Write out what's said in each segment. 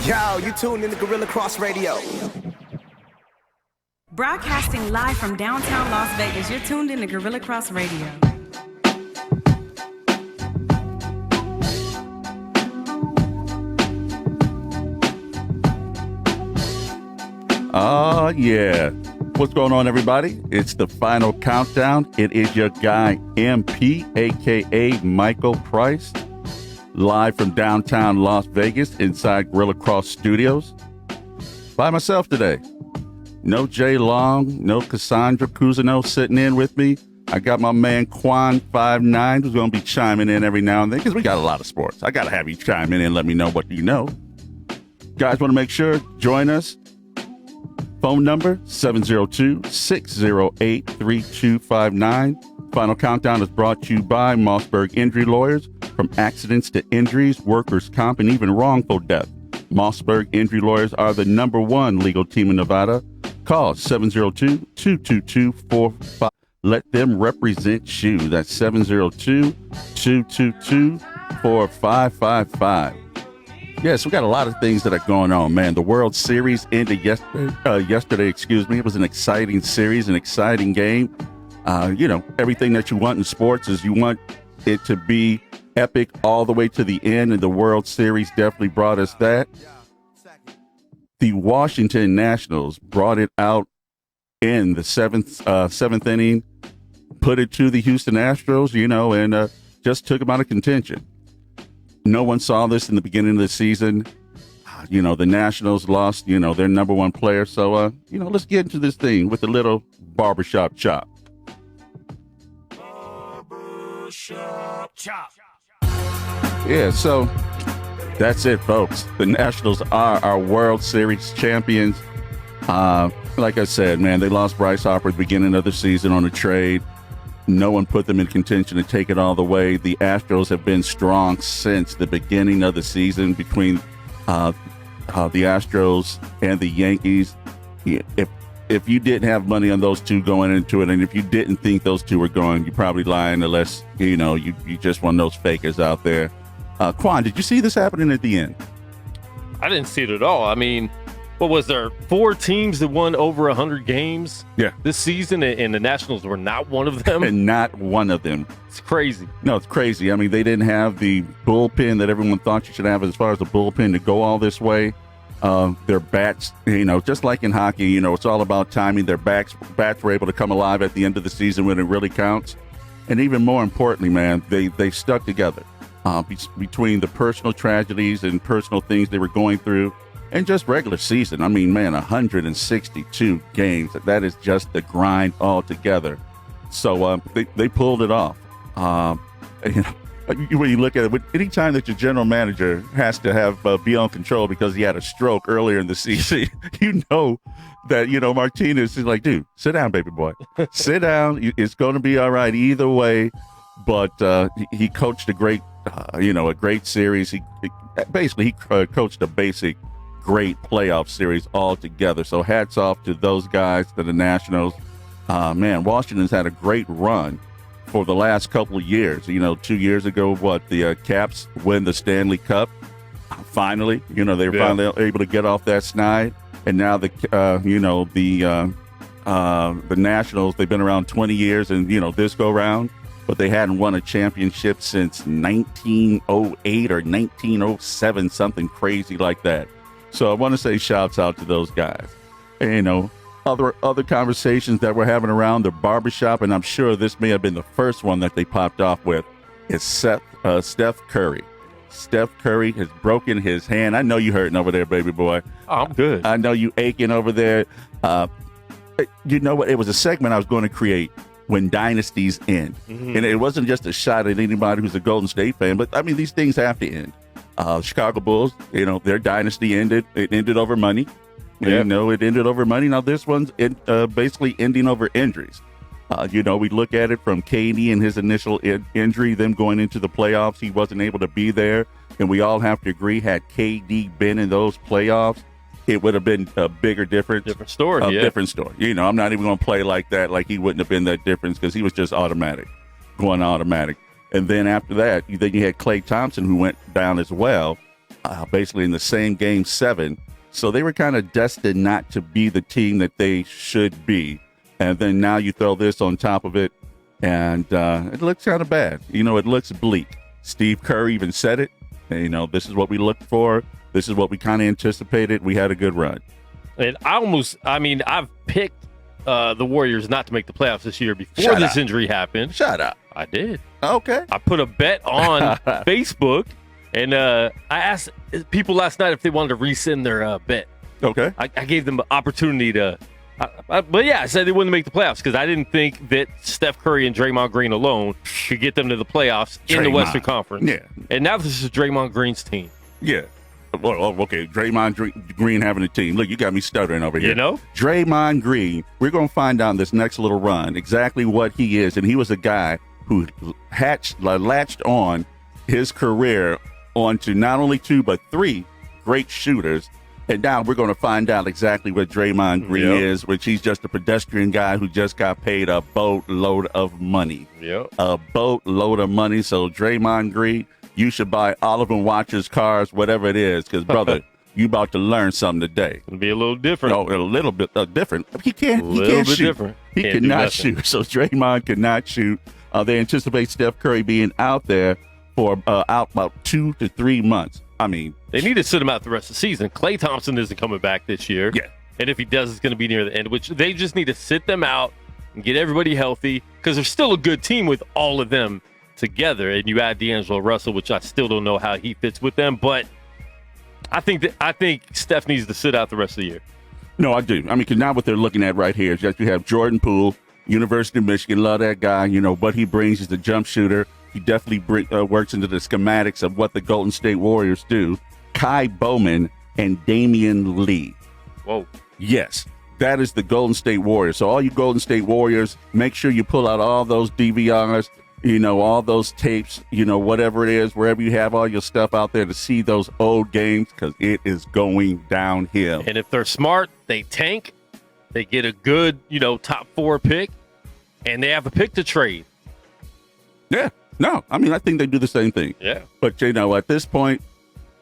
Yo, you tuned in to Gorilla Cross Radio. Broadcasting live from downtown Las Vegas, you're tuned in to Gorilla Cross Radio. Oh, yeah. What's going on, everybody? It's the final countdown. It is your guy, MP, a.k.a. Michael Price, live from downtown Las Vegas inside Gorilla Cross Studios. By myself today. No Jay Long, no Cassandra Cousineau sitting in with me. I got my man Quan59 who's going to be chiming in every now and then because we got a lot of sports. I got to have you chime in and let me know what you know. Guys, want to make sure, join us. Phone number 702-608-3259. Final Countdown is brought to you by Mossberg Injury Lawyers. From accidents to injuries, workers' comp, and even wrongful death, Mossberg Injury Lawyers are the #1 legal team in Nevada. Call 702-222-45. Let them represent you. That's 702-222-4555. Yes, we got a lot of things that are going on, man. The World Series ended yesterday. It was an exciting series, an exciting game. Everything that you want in sports is you want it to be epic all the way to the end, and the World Series definitely brought us that. The Washington Nationals brought it out in the seventh inning, put it to the Houston Astros, and just took them out of contention. No one saw this in the beginning of the season. The Nationals lost, their #1 player. So, let's get into this thing with a little barbershop chop. Barbershop chop. Yeah, so that's it, folks. The Nationals are our World Series champions. Like I said, man, they lost Bryce Harper at the beginning of the season on a trade. No one put them in contention to take it all the way. The Astros have been strong since the beginning of the season between the Astros and the Yankees. If you didn't have money on those two going into it, and if you didn't think those two were going, you're probably lying unless, you just one of those fakers out there. Quan, did you see this happening at the end? I didn't see it at all. I mean, what was there? 4 teams that won over 100 games this season, and the Nationals were not one of them? And not one of them. It's crazy. No, it's crazy. I mean, they didn't have the bullpen that everyone thought you should have as far as the bullpen to go all this way. Their bats, just like in hockey, it's all about timing. Their bats were able to come alive at the end of the season when it really counts. And even more importantly, man, they stuck together. Between the personal tragedies and personal things they were going through and just regular season. I mean, man, 162 games. That is just the grind altogether. So they pulled it off. When you look at it, anytime that your general manager has to have be on control because he had a stroke earlier in the season, that, Martinez is like, dude, sit down, baby boy. Sit down. It's going to be all right either way. But he coached a great series. He coached a great playoff series altogether. So hats off to those guys, to the Nationals. Man, Washington's had a great run for the last couple of years. 2 years ago, the Caps win the Stanley Cup. Finally, they were finally able to get off that snide. And now the Nationals, they've been around 20 years, and this go round. But they hadn't won a championship since 1908 or 1907, something crazy like that. So I want to say shouts out to those guys. And, other conversations that we're having around the barbershop, and I'm sure this may have been the first one that they popped off with, is Steph Curry. Steph Curry has broken his hand. I know you hurting over there, baby boy. I'm good. I know you aching over there. You know what? It was a segment I was going to create. When dynasties end. Mm-hmm. And it wasn't just a shot at anybody who's a Golden State fan, but I mean, these things have to end. Chicago Bulls, their dynasty ended. It ended over money. Yep. It ended over money. Now this one's basically ending over injuries. We look at it from KD and his initial injury, them going into the playoffs. He wasn't able to be there. And we all have to agree, had KD been in those playoffs, it would have been a bigger difference. Different story, Different story. I'm not even going to play like that, like he wouldn't have been that difference because he was just going automatic. And then after that, then you had Klay Thompson who went down as well. basically in the same game 7. So they were kind of destined not to be the team that they should be. And then now you throw this on top of it, and it looks kind of bad. You know, it looks bleak. Steve Kerr even said it. And, you know, this is what we looked for. This is what we kind of anticipated. We had a good run. And I've picked the Warriors not to make the playoffs this year before this injury happened. Shut up. I did. Okay. I put a bet on Facebook, and I asked people last night if they wanted to rescind their bet. Okay. I gave them the opportunity to. But yeah, I said they wouldn't make the playoffs because I didn't think that Steph Curry and Draymond Green alone could get them to the playoffs in the Western Conference. Yeah. And now this is Draymond Green's team. Yeah. Well, okay, Draymond Green having a team. Look, you got me stuttering over here. You know? Draymond Green, we're going to find out in this next little run exactly what he is. And he was a guy who latched on his career onto not only 2, but 3 great shooters. And now we're going to find out exactly what Draymond Green is, which he's just a pedestrian guy who just got paid a boatload of money. Yep. A boatload of money. So Draymond Green, you should buy Oliver watches, cars, whatever it is, because, brother, you about to learn something today. It'll be a little different. No, a little bit different. He can't shoot. Different. He cannot shoot. So Draymond cannot shoot. They anticipate Steph Curry being out there for out about 2 to 3 months. I mean, they need to sit him out the rest of the season. Klay Thompson isn't coming back this year. Yeah. And if he does, it's going to be near the end, which they just need to sit them out and get everybody healthy because they're still a good team with all of them together. And you add D'Angelo Russell, which I still don't know how he fits with them. But I think Steph needs to sit out the rest of the year. No, I do. I mean, because now what they're looking at right here is that you have Jordan Poole, University of Michigan. Love that guy. You know, what he brings is a jump shooter. He definitely works into the schematics of what the Golden State Warriors do. Kai Bowman and Damian Lee. Whoa. Yes, that is the Golden State Warriors. So all you Golden State Warriors, make sure you pull out all those DVRs, you know, all those tapes, you know, whatever it is, wherever you have all your stuff out there to see those old games because it is going downhill. And if they're smart, they tank. They get a good, you know, top 4 pick, and they have a pick to trade. Yeah. No, I mean, I think they do the same thing. Yeah. But, you know, at this point,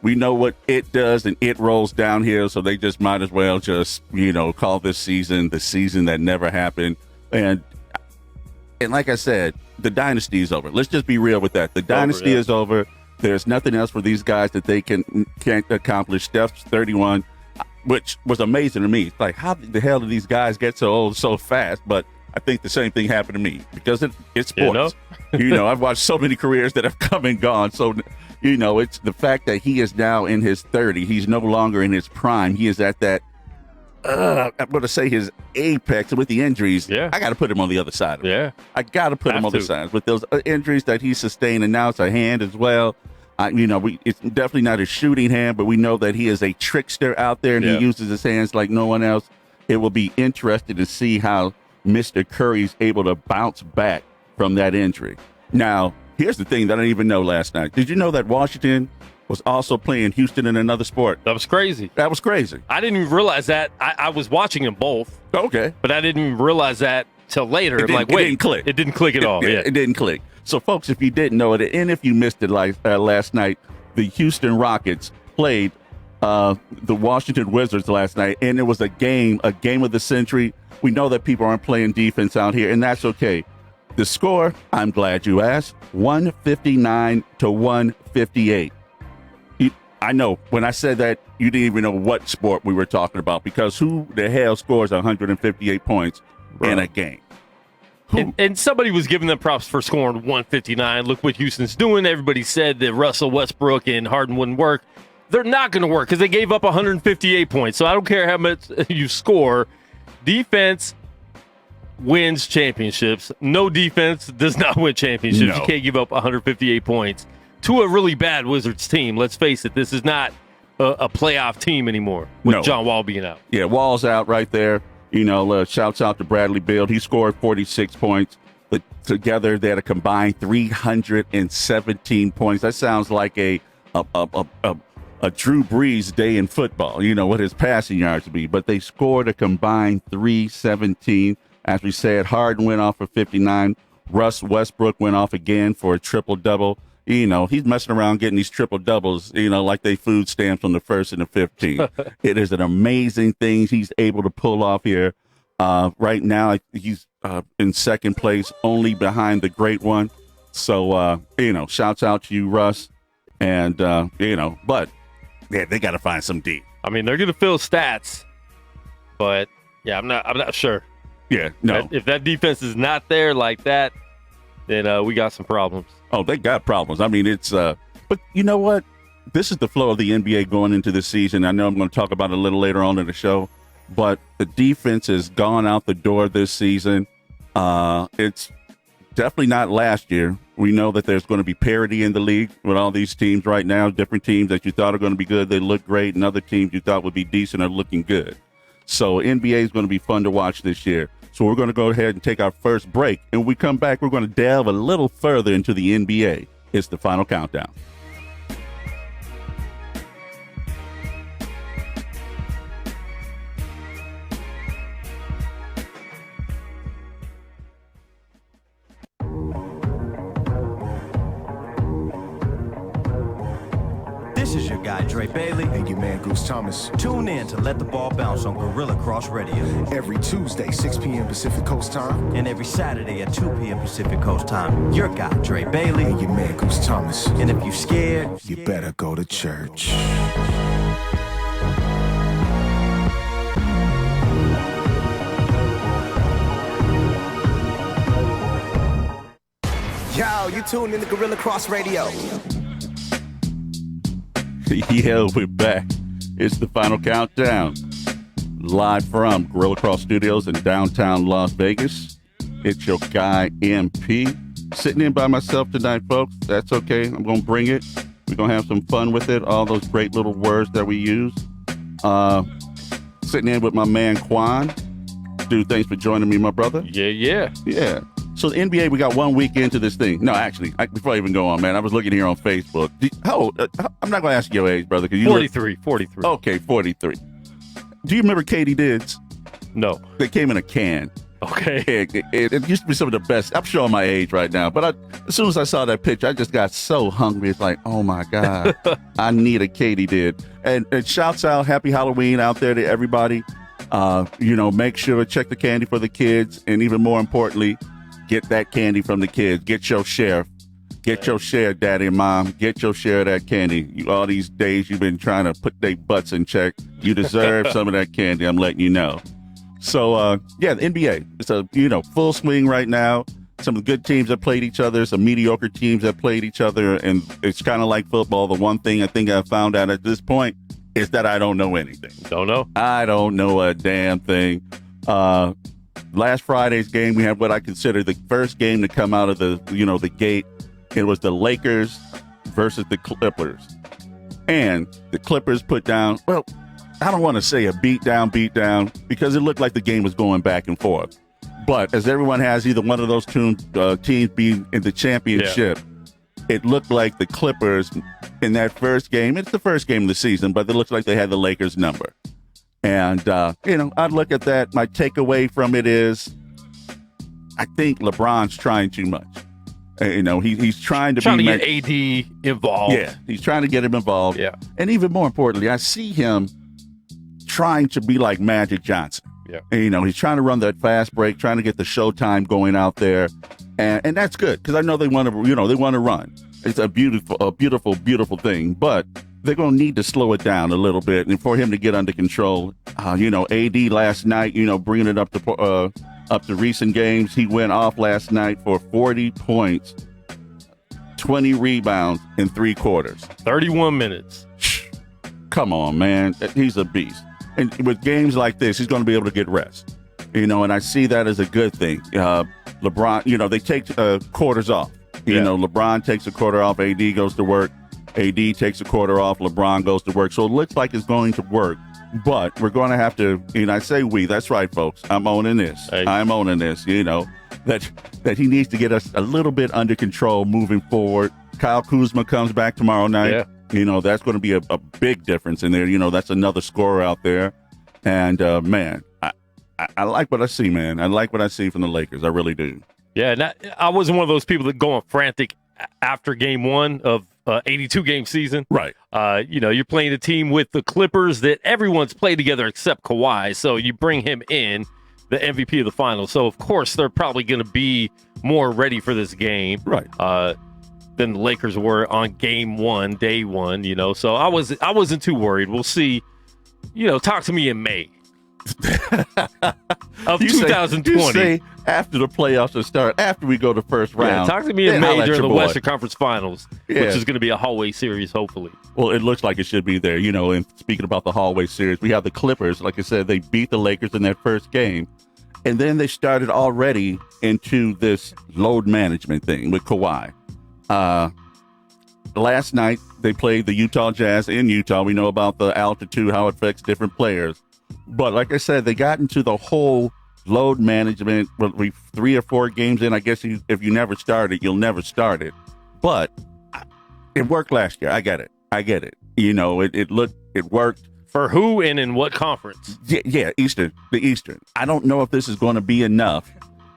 we know what it does, and it rolls downhill, so they just might as well just, you know, call this season the season that never happened. And like I said, the dynasty is over. Let's just be real with that. The dynasty is over. There's nothing else for these guys that they can't accomplish. Steph's 31, which was amazing to me. It's like, how the hell did these guys get so old so fast? But I think the same thing happened to me because it's sports. You know, I've watched so many careers that have come and gone. So, you know, it's the fact that he is now in his 30. He's no longer in his prime. He is at that, I'm going to say his apex with the injuries. Yeah. I got to put him on the other side of it. Yeah. I got to put him on the side with those injuries that he sustained. And now it's a hand as well. You know, it's definitely not a shooting hand, but we know that he is a trickster out there and he uses his hands like no one else. It will be interesting to see how Mr. Curry's able to bounce back from that injury. Now, here's the thing that I didn't even know last night. Did you know that Washington was also playing Houston in another sport? That was crazy. That was crazy. I didn't even realize that. I was watching them both. Okay. But I didn't even realize that till later. It didn't click. It didn't click at all. Yeah. It didn't click. So, folks, if you didn't know it, and if you missed it last night, the Houston Rockets played the Washington Wizards last night, and it was a game of the century. We know that people aren't playing defense out here, and that's okay. The score, I'm glad you asked, 159 to 158. I know when I said that, you didn't even know what sport we were talking about because who the hell scores 158 points in a game? And somebody was giving them props for scoring 159. Look what Houston's doing. Everybody said that Russell Westbrook and Harden wouldn't work. They're not going to work because they gave up 158 points. So I don't care how much you score. Defense wins championships. No defense does not win championships. No. You can't give up 158 points to a really bad Wizards team. Let's face it, this is not a playoff team anymore with John Wall being out. Yeah, Wall's out right there. You know, shouts out to Bradley Beal. He scored 46 points. But together, they had a combined 317 points. That sounds like a Drew Brees day in football, you know, what his passing yards would be. But they scored a combined 317. As we said, Harden went off for 59. Russ Westbrook went off again for a triple-double. he's messing around getting these triple doubles, like they food stamps on the 1st and the 15th. It is an amazing thing he's able to pull off here. Right now, he's in second place, only behind the great one. So, shouts out to you, Russ. And, but yeah, they got to find some deep. I mean, they're going to fill stats, but yeah, I'm not sure. Yeah, no. If that defense is not there like that, then we got some problems. Oh, they got problems. I mean, it's but you know what? This is the flow of the NBA going into this season. I know I'm going to talk about it a little later on in the show, but the defense has gone out the door this season. It's definitely not last year. We know that there's going to be parity in the league with all these teams right now. Different teams that you thought are going to be good, they look great, and other teams you thought would be decent are looking good. So NBA is going to be fun to watch this year. So we're going to go ahead and take our first break. And when we come back, we're going to delve a little further into the NBA. It's the final countdown. This is your guy, Dre Bailey. And your man, Goose Thomas. Tune in to Let the Ball Bounce on Gorilla Cross Radio. Every Tuesday, 6 p.m. Pacific Coast time. And every Saturday at 2 p.m. Pacific Coast time. Your guy, Dre Bailey. And your man, Goose Thomas. And if you're scared, you better go to church. Yo, you tuned in to Gorilla Cross Radio. Yeah, we're back. It's the final countdown. Live from Gorilla Cross Studios in downtown Las Vegas. It's your guy, MP. Sitting in by myself tonight, folks. That's okay. I'm going to bring it. We're going to have some fun with it. All those great little words that we use. Sitting in with my man, Quan. Dude, thanks for joining me, my brother. Yeah. So the NBA, we got 1 week into this thing. No, actually, before I even go on, man, I was looking here on Facebook. How old? I'm not going to ask your age, brother. 43. Okay, 43. Do you remember Katie Dids? No. They came in a can. Okay. It used to be some of the best. I'm showing my age right now, but as soon as I saw that picture, I just got so hungry. It's like, oh my God, I need a Katie Did. And shouts out, happy Halloween out there to everybody. Make sure to check the candy for the kids, and even more importantly, get that candy from the kids. Get your share. Get your share, daddy and mom. Get your share of that candy. All these days you've been trying to put their butts in check. You deserve some of that candy. I'm letting you know. So, the NBA. It's a, full swing right now. Some of the good teams that played each other, some mediocre teams that played each other, and it's kind of like football. The one thing I think I found out at this point is that I don't know anything. Don't know? I don't know a damn thing. Last Friday's game, we had what I consider the first game to come out of the gate. It was the Lakers versus the Clippers. And the Clippers put down, well, I don't want to say a beat down, because it looked like the game was going back and forth. But as everyone has either one of those teams be in the championship, it looked like the Clippers in that first game, it's the first game of the season, but it looks like they had the Lakers number. And, I'd look at that. My takeaway from it is I think LeBron's trying too much. He's trying to get AD involved. Yeah, he's trying to get him involved. Yeah. And even more importantly, I see him trying to be like Magic Johnson. Yeah. And, he's trying to run that fast break, trying to get the showtime going out there. And that's good because I know they want to run. It's a beautiful thing. But they're going to need to slow it down a little bit, and for him to get under control. AD last night, bringing it up to recent games, he went off last night for 40 points, 20 rebounds in 3 quarters. 31 minutes. Come on, man. He's a beast. And with games like this, he's going to be able to get rest. And I see that as a good thing. LeBron, they take quarters off. LeBron takes a quarter off, AD goes to work. AD takes a quarter off, LeBron goes to work. So it looks like it's going to work, but we're going to have to, I say we, that's right, folks. I'm owning this. Hey. I'm owning this, that he needs to get us a little bit under control moving forward. Kyle Kuzma comes back tomorrow night. Yeah. That's going to be a big difference in there. That's another scorer out there. And, man, I like what I see, man. I like what I see from the Lakers. I really do. Yeah, I wasn't one of those people that going frantic after game one of 82 game season. Right. You're playing a team with the Clippers that everyone's played together except Kawhi. So you bring him in, the MVP of the finals. So of course they're probably going to be more ready for this game. Right. Than the Lakers were on game one, day one, So I wasn't too worried. We'll see. Talk to me in May of 2020. You say after the playoffs will start, after we go to first round. Talk to me in then May I'll during let the your boy. Western Conference Finals, which is going to be a hallway series, hopefully. Well, it looks like it should be there. And speaking about the hallway series, we have the Clippers. Like I said, they beat the Lakers in that first game. And then they started already into this load management thing with Kawhi. Last night, they played the Utah Jazz in Utah. We know about the altitude, how it affects different players. But like I said, they got into the whole load management. Well, 3 or 4 games in, I guess if you never start it, you'll never start it. But it worked last year. I get it. It worked. For who and in what conference? Yeah, the Eastern. I don't know if this is going to be enough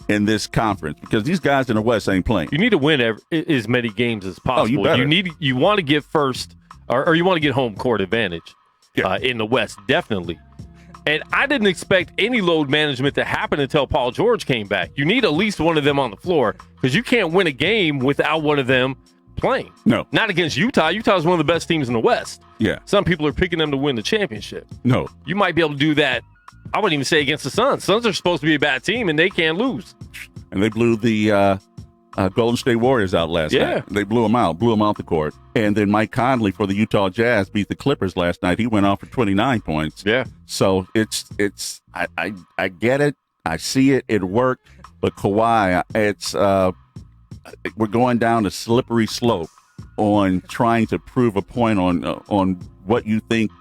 in this conference because these guys in the West ain't playing. You need to win as many games as possible. You better. You want to get first, or you want to get home court advantage in the West, definitely. And I didn't expect any load management to happen until Paul George came back. You need at least one of them on the floor because you can't win a game without one of them playing. No. Not against Utah. Utah's one of the best teams in the West. Yeah. Some people are picking them to win the championship. No. You might be able to do that. I wouldn't even say against the Suns. Suns are supposed to be a bad team, and they can't lose. And they blew the Golden State Warriors out last night. They blew them out the court. And then Mike Conley for the Utah Jazz beat the Clippers last night. He went off for 29 points. Yeah. So I get it. I see it. It worked. But Kawhi, we're going down a slippery slope on trying to prove a point on what you think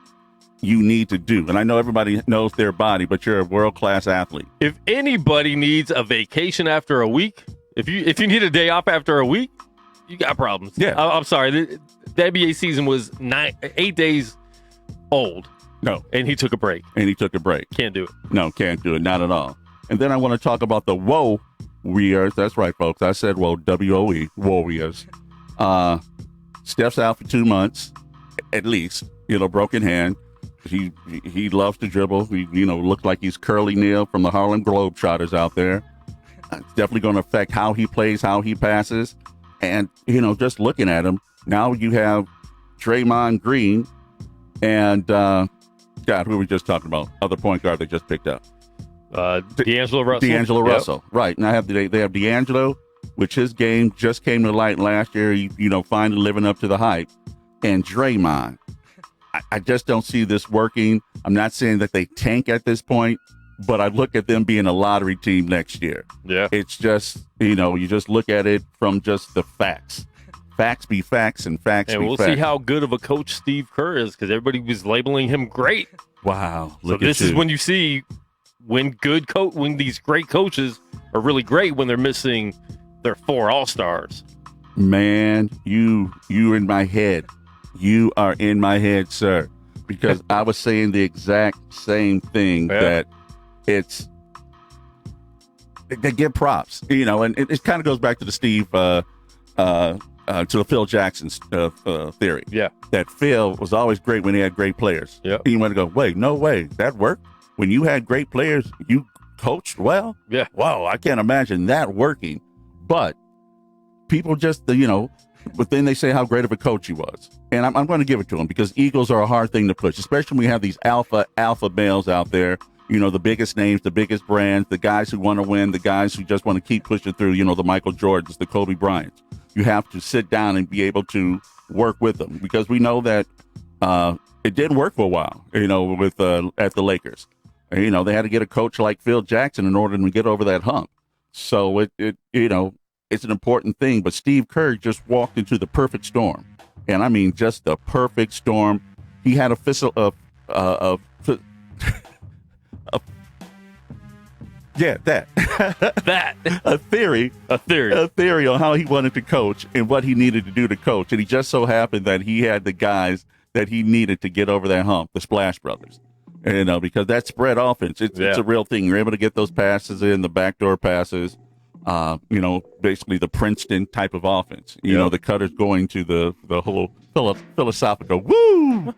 you need to do. And I know everybody knows their body, but you're a world-class athlete. If anybody needs a vacation after a week, if you need a day off after a week, you got problems. Yeah. I'm sorry. The NBA season was 8 days old. No. And he took a break. Can't do it. No, can't do it. Not at all. And then I want to talk about the Woe Warriors. That's right, folks. I said Woe, W-O-E, Warriors. Steph's out for 2 months, at least. Broken hand. He loves to dribble. He, looks like he's Curly Neal from the Harlem Globetrotters out there. It's definitely going to affect how he plays, how he passes. And, just looking at him, now you have Draymond Green and, who were we just talking about? Other point guard they just picked up. D'Angelo Russell. D'Angelo Russell, right. Now they have D'Angelo, which his game just came to light last year, finally living up to the hype. And Draymond. I just don't see this working. I'm not saying that they tank at this point, but I look at them being a lottery team next year. Yeah. It's just, you just look at it from just the facts. Facts be facts and facts be facts. And we'll see how good of a coach Steve Kerr is because everybody was labeling him great. Wow. So this is when you see when these great coaches are really great when they're missing their 4 All-Stars. Man, you're in my head. You are in my head, sir, because I was saying the exact same thing that they give props, and it kind of goes back to the Steve, to the Phil Jackson theory. Yeah. That Phil was always great when he had great players. Yeah. You want to go, wait, no way, that worked? When you had great players, you coached well? Yeah. Wow, I can't imagine that working. But people just, but then they say how great of a coach he was. And I'm going to give it to him because egos are a hard thing to push, especially when we have these alpha males out there, the biggest names, the biggest brands, the guys who want to win, the guys who just want to keep pushing through, the Michael Jordans, the Kobe Bryants. You have to sit down and be able to work with them because we know that it didn't work for a while, with at the Lakers. They had to get a coach like Phil Jackson in order to get over that hump. So it's an important thing, but Steve Kerr just walked into the perfect storm. And I mean, just the perfect storm. He had a theory on how he wanted to coach and what he needed to do to coach. And he just so happened that he had the guys that he needed to get over that hump, the Splash Brothers. Because that spread offense, it's a real thing. You're able to get those passes in, the backdoor passes. basically the Princeton type of offense. The cutter's going to the whole philosophical woo,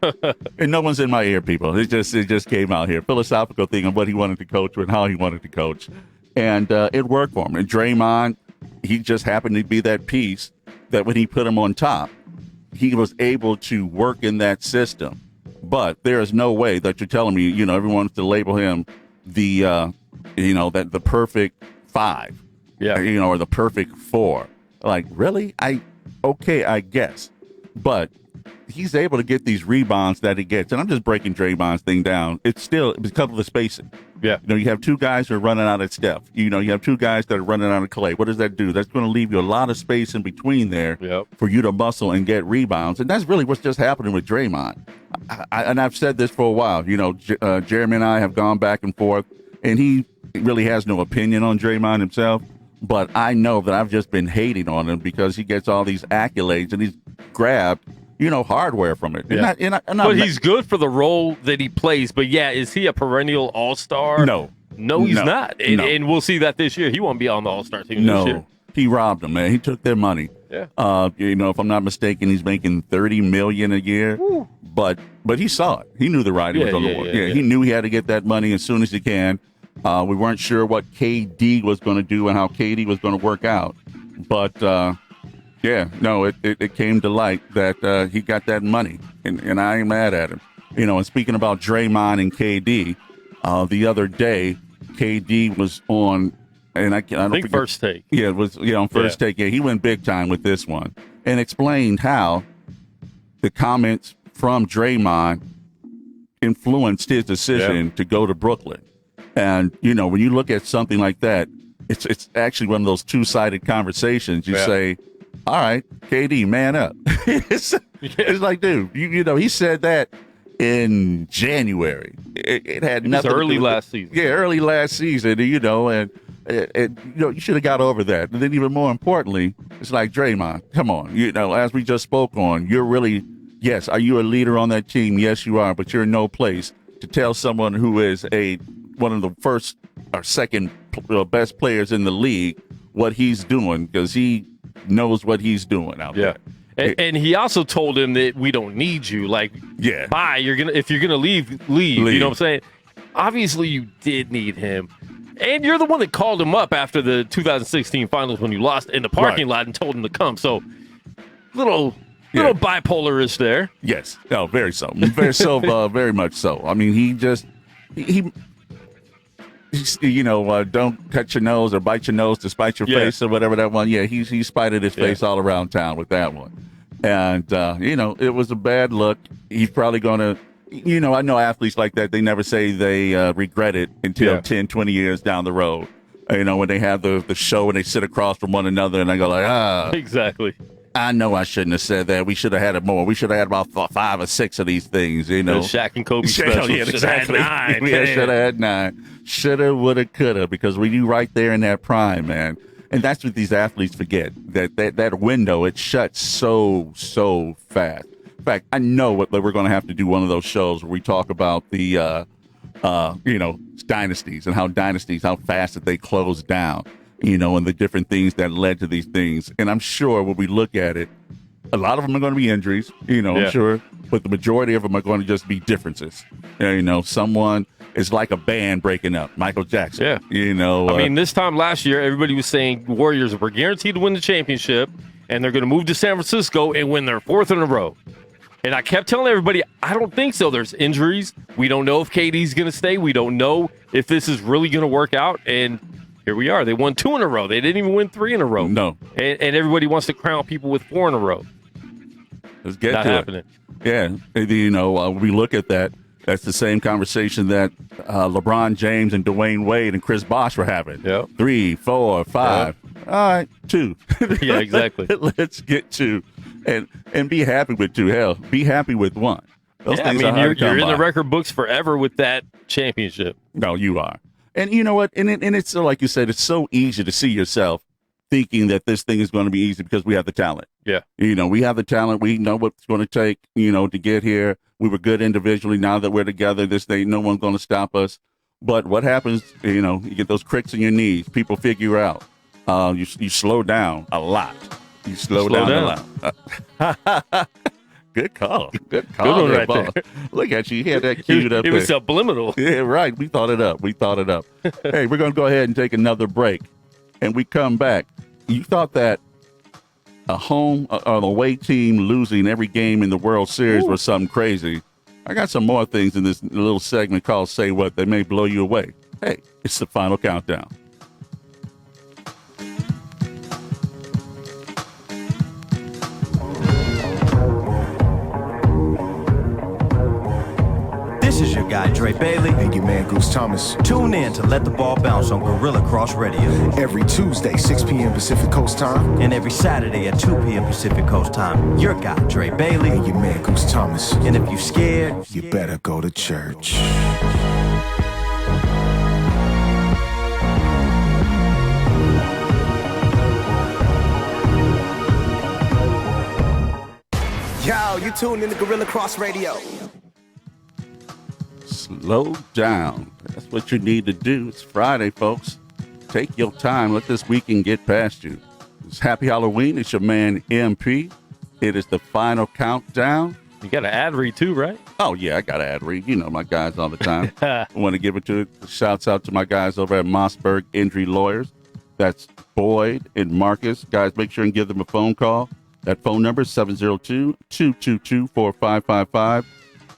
and no one's in my ear, people. It just came out here. Philosophical thing of what he wanted to coach and how he wanted to coach, and it worked for him. And Draymond, he just happened to be that piece that when he put him on top, he was able to work in that system. But there is no way that you're telling me, everyone wants to label him the perfect five. Yeah. Or the perfect four. Like, really? I guess. But he's able to get these rebounds that he gets. And I'm just breaking Draymond's thing down. It's a couple of spacing. Yeah. You have two guys who are running out of Steph. You have two guys that are running out of Clay. What does that do? That's going to leave you a lot of space in between there for you to muscle and get rebounds. And that's really what's just happening with Draymond. And I've said this for a while. Jeremy and I have gone back and forth, and he really has no opinion on Draymond himself. But I know that I've just been hating on him because he gets all these accolades and he's grabbed, hardware from it. Yeah. But he's good for the role that he plays. But is he a perennial all-star? No, he's not. And we'll see that this year. He won't be on the all-star team this year. He robbed them, man. He took their money. Yeah. If I'm not mistaken, he's making $30 million a year. Woo. But he saw it. He knew the writing was on the wall. He knew he had to get that money as soon as he can. We weren't sure what KD was going to do and how KD was going to work out. But, it came to light that he got that money, and I ain't mad at him. And speaking about Draymond and KD, the other day, KD was on, and I don't think First Take. Yeah, it was on First Take. Yeah, he went big time with this one and explained how the comments from Draymond influenced his decision to go to Brooklyn. And, when you look at something like that, it's actually one of those two-sided conversations. You say, all right, KD, man up. It's like, dude, he said that in January. It had nothing to do with last season. Yeah, early last season, and you should have got over that. And then even more importantly, it's like, Draymond, come on. As we just spoke on, you're really, yes, are you a leader on that team? Yes, you are, but you're in no place to tell someone who is one of the first or second best players in the league what he's doing, because he knows what he's doing out there. And he also told him that we don't need you. Like, bye. If you're gonna leave. You know what I'm saying? Obviously, you did need him, and you're the one that called him up after the 2016 finals when you lost in the parking lot and told him to come. So, little bipolar-ish there. Yes. No, very so. Very much so. I mean, he don't cut your nose or bite your nose to spite your face or whatever that one. Yeah, he spited his face all around town with that one. And, it was a bad look. He's probably going to, I know athletes like that, they never say they regret it until 10, 20 years down the road. When they have the show and they sit across from one another and they go like, Exactly. I know I shouldn't have said that. We should have had it more. We should have had about 5 or 6 of these things, The Shaq and Kobe special. Yeah, exactly. We should have had 9. Shoulda, woulda, coulda, because we you right there in that prime, man. And that's what these athletes forget. That window, it shuts so fast. In fact, I know that we're going to have to do one of those shows where we talk about the, dynasties and how fast that they close down. And the different things that led to these things. And I'm sure when we look at it, a lot of them are going to be injuries, I'm sure, but the majority of them are going to just be differences. Someone is like a band breaking up, Michael Jackson. Yeah. This time last year, everybody was saying Warriors were guaranteed to win the championship, and they're going to move to San Francisco and win their 4th in a row. And I kept telling everybody, I don't think so. There's injuries. We don't know if KD's going to stay. We don't know if this is really going to work out. And here we are. They won 2 in a row. They didn't even win 3 in a row. No. And everybody wants to crown people with 4 in a row. Let's get Not to happening. it. Yeah. When we look at that, that's the same conversation that LeBron James and Dwayne Wade and Chris Bosh were having. Yep. 3, 4, 5. All right, 2. Yeah, exactly. Let's get 2. And be happy with 2. Hell, be happy with 1. Those things are hard to come you're in by. the record books forever with that championship. No, you are. And you know what? And it's so, like you said, it's so easy to see yourself thinking that this thing is going to be easy because we have the talent. Yeah. We have the talent. We know what it's going to take, to get here. We were good individually. Now that we're together, this day, no one's going to stop us. But what happens, you get those cricks in your knees. People figure out, You slow down a lot. You slow down a lot. Good call. Good call. Good one there, right boss. there. Look at you. He had that queued up It was there. subliminal. Yeah, right. We thought it up. Hey, we're going to go ahead and take another break. And we come back. You thought that a home or an away team losing every game in the World Series was something crazy. I got some more things in this little segment called Say What that may blow you away. Hey, it's the final countdown. This is your guy, Dre Bailey. And your man, Goose Thomas. Tune in to Let the Ball Bounce on Gorilla Cross Radio. Every Tuesday, 6 p.m. Pacific Coast Time. And every Saturday at 2 p.m. Pacific Coast Time. Your guy, Dre Bailey. And your man, Goose Thomas. And if you scared, You better go to church. Yo, you tuned in to Gorilla Cross Radio. Slow down. That's what you need to do. It's Friday, folks. Take your time. Let this weekend get past you. It's Happy Halloween. It's your man, MP. It is the final countdown. You got an ad read too, right? Oh, yeah, I got to ad read. You know my guys all the time. I want to give it to shouts out to my guys over at Mossberg Injury Lawyers. That's Boyd and Marcus. Guys, make sure and give them a phone call. That phone number is 702-222-4555.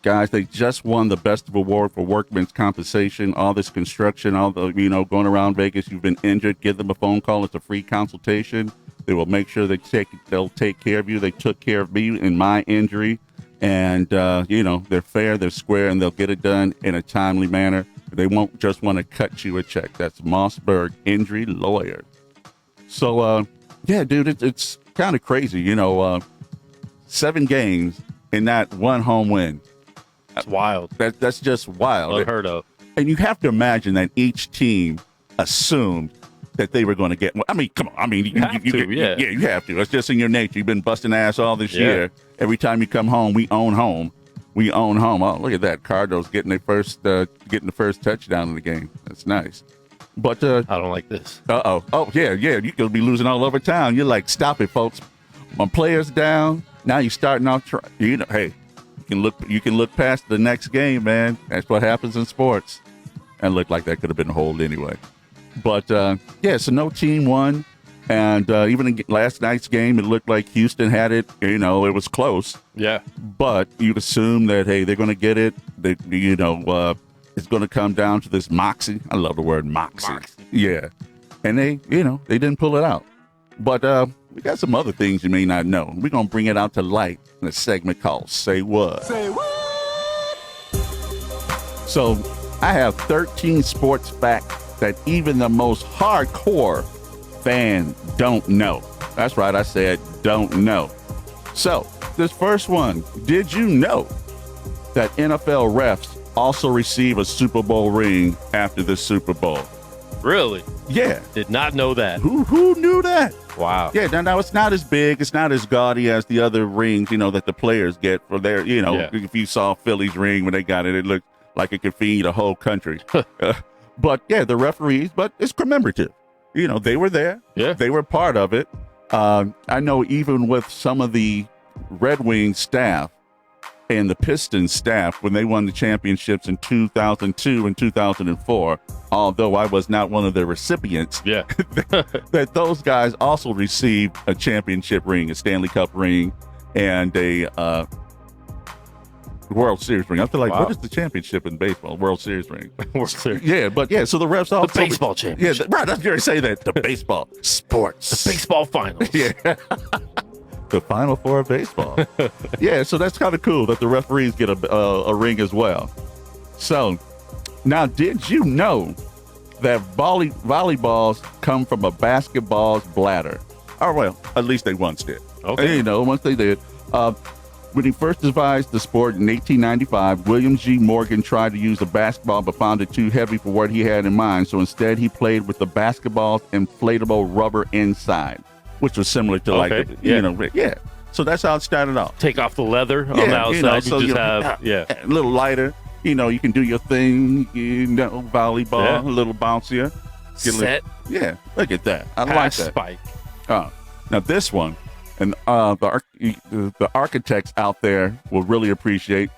Guys, they just won the Best of Award for Workmen's Compensation. All this construction, all the, going around Vegas, you've been injured, give them a phone call. It's a free consultation. They will make sure they'll take care of you. They took care of me in my injury. And, they're fair, they're square, and they'll get it done in a timely manner. They won't just want to cut you a check. That's Mossberg Injury Lawyer. So, yeah, dude, it's kind of crazy. 7 games in that one home win. That's wild. That's just wild. Unheard of. And you have to imagine that each team assumed that they were going to get. I mean, come on. I mean, you have to. You have to. That's just in your nature. You've been busting ass all this year. Every time you come home, we own home. Oh, look at that. Cardinals getting the first touchdown in the game. That's nice. But I don't like this. Oh yeah. You're gonna be losing all over town. You're like, stop it, folks. My players down. Now you're starting off. Hey. You can look past the next game, man. That's what happens in sports. And looked like that could have been a hold anyway. But so no team won, and even in last night's game, it looked like Houston had it. It was close. Yeah. But you'd assume that they're going to get it. It's going to come down to this moxie. I love the word moxie. Yeah, and they didn't pull it out. But we got some other things you may not know. We're going to bring it out to light in a segment called Say What? Say what? So I have 13 sports facts that even the most hardcore fan don't know. That's right, I said don't know. So this first one, did you know that NFL refs also receive a Super Bowl ring after the Super Bowl? Really? Yeah. Did not know that. Who knew that? Wow. Yeah, now it's not as big, it's not as gaudy as the other rings, that the players get for their, if you saw Philly's ring when they got it, it looked like it could feed a whole country. But yeah, the referees, but it's commemorative. They were there. Yeah. They were part of it. I know even with some of the Red Wings staff and the Pistons staff when they won the championships in 2002 and 2004, although I was not one of the recipients, that those guys also received a championship ring, a Stanley Cup ring, and a World Series ring. I feel like, what is the championship in baseball? World Series ring. World Series. Yeah, but yeah, so the refs also... The baseball championship. Yeah, right, I was going to say that. The baseball. Sports. The baseball finals. Yeah. The Final Four of baseball. Yeah, so that's kind of cool that the referees get a ring as well. So, now, did you know that volleyballs come from a basketball's bladder? Or, well, at least they once did. Okay. Once they did. When he first devised the sport in 1895, William G. Morgan tried to use a basketball but found it too heavy for what he had in mind. So instead, he played with the basketball's inflatable rubber inside, which was similar to So that's how it started off. Take off the leather on the outside. You just have a little lighter. You can do your thing. Volleyball, a little bouncier. Yeah, look at that. I like Pass that. spike. Now this one, and the architects out there will really appreciate.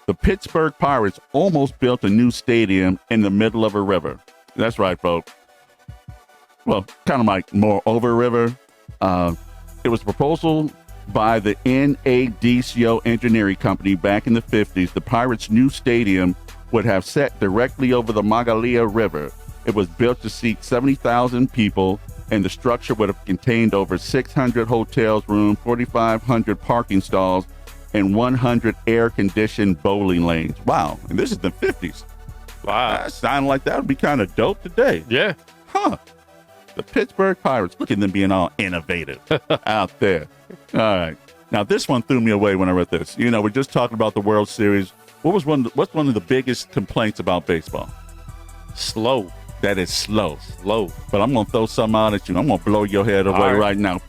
The Pittsburgh Pirates almost built a new stadium in the middle of a river. That's right, folks. Well, kind of like more over a river. It was a proposal by the NADCO Engineering Company back in the 50s. The Pirates' new stadium would have set directly over the Magalia River. It was built to seat 70,000 people, and the structure would have contained over 600 hotels rooms, 4,500 parking stalls, and 100 air-conditioned bowling lanes. Wow, and this is the 50s. Wow. That sounded like that would be kind of dope today. Yeah. Huh. The Pittsburgh Pirates, look at them being all innovative out there. All right. Now, this one threw me away when I read this. You know, we're just talking about the World Series. What's one of the biggest complaints about baseball? Slow. That is slow. Slow. But I'm going to throw something out at you. I'm going to blow your head away right now.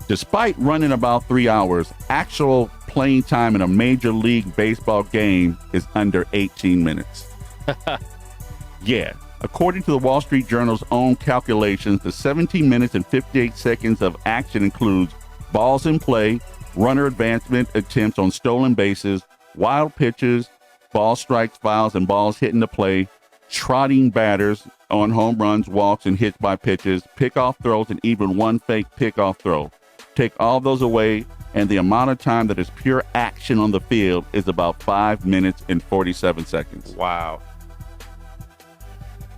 Despite running about 3 hours, actual playing time in a Major League Baseball game is under 18 minutes. Yeah. According to the Wall Street Journal's own calculations, the 17 minutes and 58 seconds of action includes balls in play, runner advancement attempts on stolen bases, wild pitches, ball strikes, fouls, and balls hit into play, trotting batters on home runs, walks, and hits by pitches, pickoff throws, and even one fake pickoff throw. Take all those away, and the amount of time that is pure action on the field is about 5 minutes and 47 seconds. Wow.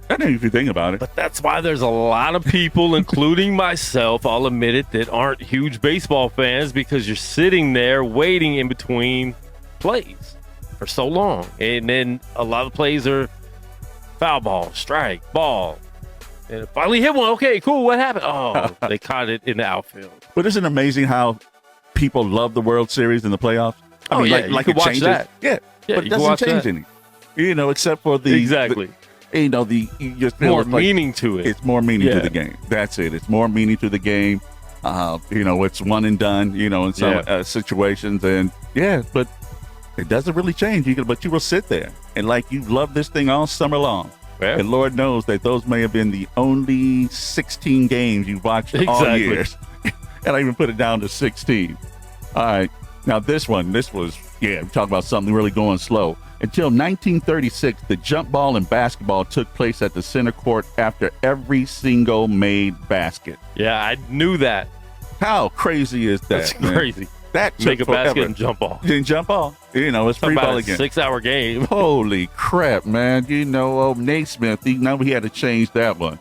I don't know if you think about it. But that's why there's a lot of people, including myself, I'll admit it, that aren't huge baseball fans because you're sitting there waiting in between plays for so long. And then a lot of plays are foul ball, strike, ball. And it finally hit one. Okay, cool. What happened? Oh, they caught it in the outfield. But isn't it amazing how people love the World Series and the playoffs? I mean, yeah, like you it can watch changes. that. Yeah, Yeah, but you it can watch doesn't change that. any. You know, except for the Exactly. You just feel More it's like meaning to it. It's more meaning to Yeah. the game. That's it. It's more meaning to the game. It's one and done. In some situations, and but it doesn't really change. But you will sit there and like you love this thing all summer long. Yeah. And Lord knows that those may have been the only 16 games you watched all Exactly. year. And I even put it down to 16. All right. Now this was, we're talking about something really going slow. Until 1936, the jump ball in basketball took place at the center court after every single made basket. Yeah, I knew that. How crazy is that? That's man? crazy. That took Make a basket forever. and jump off. Then jump off. It's Talk free about ball a again. 6-hour game. Holy crap, man. Naismith, he had to change that one.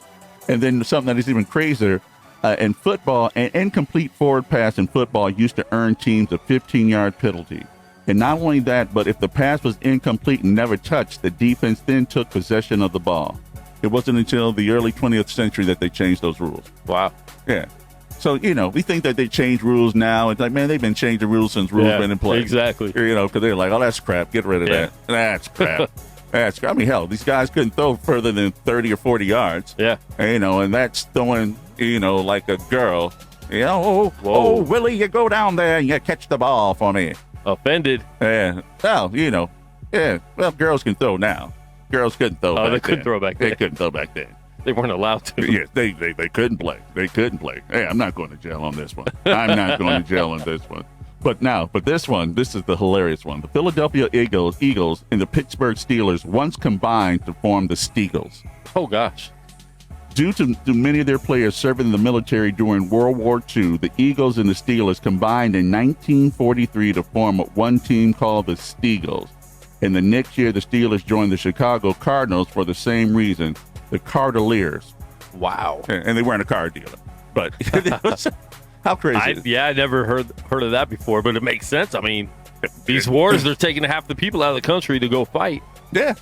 And then something that is even crazier, in football, an incomplete forward pass in football used to earn teams a 15-yard penalty. And not only that, but if the pass was incomplete and never touched, the defense then took possession of the ball. It wasn't until the early 20th century that they changed those rules. Wow. Yeah. So, we think that they change rules now. It's like, man, they've been changing rules since rules been in place. Exactly. Because they're like, oh, that's crap. Get rid of that. That's crap. That's crap. I mean, hell, these guys couldn't throw further than 30 or 40 yards. Yeah. And that's throwing, like a girl. Oh, Willie, you go down there and you catch the ball for me. Offended. Yeah. Well, well, girls can throw now. Girls couldn't throw back they couldn't then. throw back They then. couldn't throw back then. They weren't allowed to. Yes, they couldn't play. They couldn't play. Hey, I'm not going to jail on this one. I'm not going to jail on this one. But this is the hilarious one. The Philadelphia Eagles and the Pittsburgh Steelers once combined to form the Steagles. Oh, gosh. Due to many of their players serving in the military during World War II, the Eagles and the Steelers combined in 1943 to form one team called the Steagles. And the next year, the Steelers joined the Chicago Cardinals for the same reason, the Cardinaliers. Wow. And they weren't a car dealer. But how crazy I never heard of that before, but it makes sense. I mean, these wars, they're taking half the people out of the country to go fight. Yeah.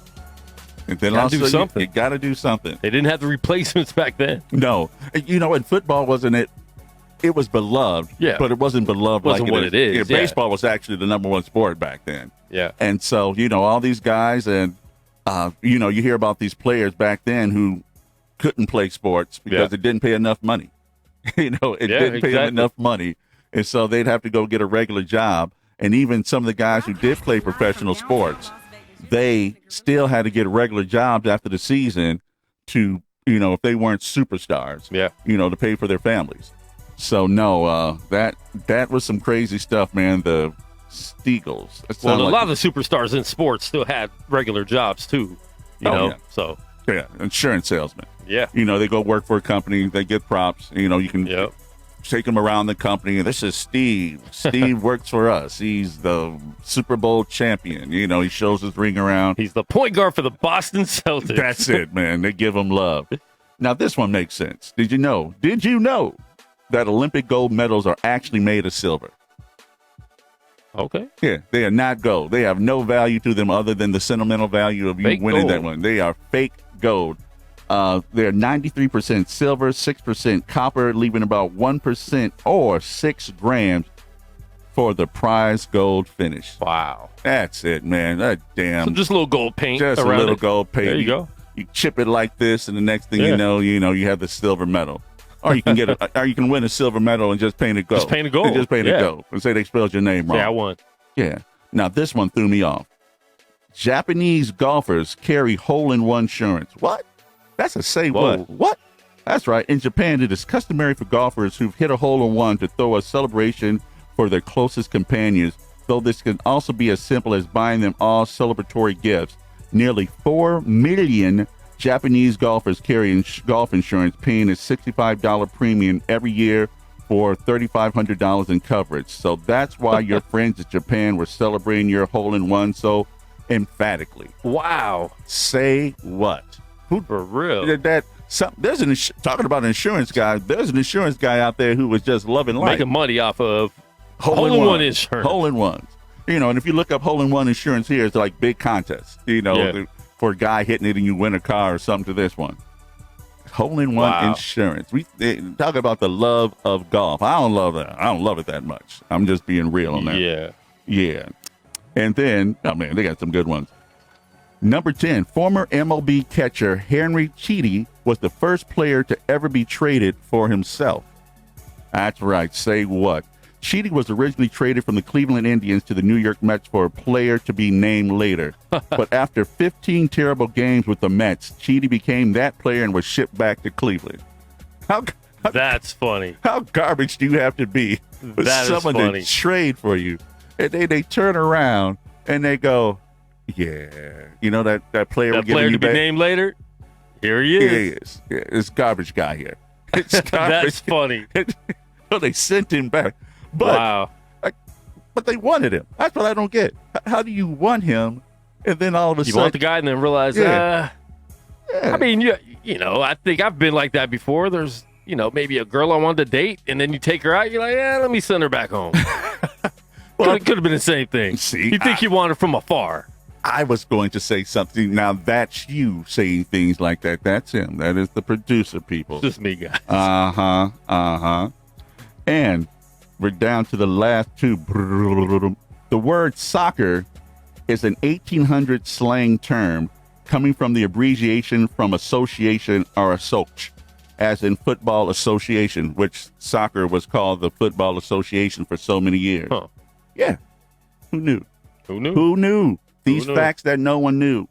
And then Gotta also do something. you got to do something. They didn't have the replacements back then. No. In football, wasn't it? It was beloved, but it wasn't beloved Wasn't like what it is, yeah. Baseball was actually the number one sport back then. Yeah. And so, all these guys and, you hear about these players back then who couldn't play sports because it didn't pay enough money. Didn't pay them enough money. And so they'd have to go get a regular job. And even some of the guys who did play professional sports, they still had to get regular jobs after the season to if they weren't superstars, Yeah. to pay for their families. So no, that was some crazy stuff, man. The Steagles. Well, a lot of the superstars in sports still had regular jobs too. You know, yeah. so yeah, insurance salesmen. yeah. They go work for a company, they get props. You can Yep. take them around the company. This is Steve. Steve works for us. He's the Super Bowl champion. He shows his ring around. He's the point guard for the Boston Celtics. That's it, man. They give him love. Now, this one makes sense. Did you know that Olympic gold medals are actually made of silver? Okay. Yeah, they are not gold. They have no value to them other than the sentimental value of you Fake winning that gold. one. They are fake gold. They're 93% silver, 6% copper, leaving about 1% or 6 grams for the prize gold finish. Wow. That's it, man. That damn. So just a little gold paint Just a around little it. gold paint. There you go. You chip it like this, and the next thing Yeah. you have the silver medal. Or you can or you can win a silver medal and just paint it gold. Just paint it gold. And just paint it Yeah. gold. And say they spelled your name wrong. Yeah, I won. Yeah. Now this one threw me off. Japanese golfers carry hole-in-one insurance. What? That's a say Whoa. what? What? That's right. In Japan, it is customary for golfers who've hit a hole-in-one to throw a celebration for their closest companions, though this can also be as simple as buying them all celebratory gifts. Nearly 4 million Japanese golfers carry golf insurance, paying a $65 premium every year for $3,500 in coverage. So that's why your friends in Japan were celebrating your hole-in-one so emphatically. Wow. Say what? For real. Talking about an insurance guy, there's an insurance guy out there who was just loving life. Making money off of hole-in-one insurance. Hole-in-ones. And if you look up hole-in-one insurance here, it's like big contests, Yeah. for a guy hitting it and you win a car or something to this one. Hole-in-one Wow. insurance. Talk about the love of golf. I don't love that. I don't love it that much. I'm just being real on that. Yeah. Yeah. And then, oh man, they got some good ones. Number 10, former MLB catcher Henry Cheedy was the first player to ever be traded for himself. That's right. Say what? Cheedy was originally traded from the Cleveland Indians to the New York Mets for a player to be named later. But after 15 terrible games with the Mets, Cheedy became that player and was shipped back to Cleveland. How That's funny. how garbage do you have to be for That is someone funny. to trade for you? And they turn around and they go, yeah. That player we're That giving player you to be back? named later. Here he Yeah, is. he is. Yeah, it's garbage guy here. It's That's garbage. funny. So they sent him back. But Wow. but they wanted him. That's what I don't get. How do you want him and then all of a You sudden want the guy and then realize, Yeah. I mean, I think I've been like that before. There's, maybe a girl I wanted to date, and then you take her out. You're like, let me send her back home. Could have been the same thing. See, you think you want her from afar. I was going to say something. Now that's you saying things like that. That's him. That is the producer, people. Just me, guys. And we're down to the last two. The word soccer is an 1800 slang term coming from the abbreviation from association or assoc, as in football association, which soccer was called the Football Association for so many years. Huh. Yeah. Who knew? Who knew? Who knew? These knew? facts that no one knew.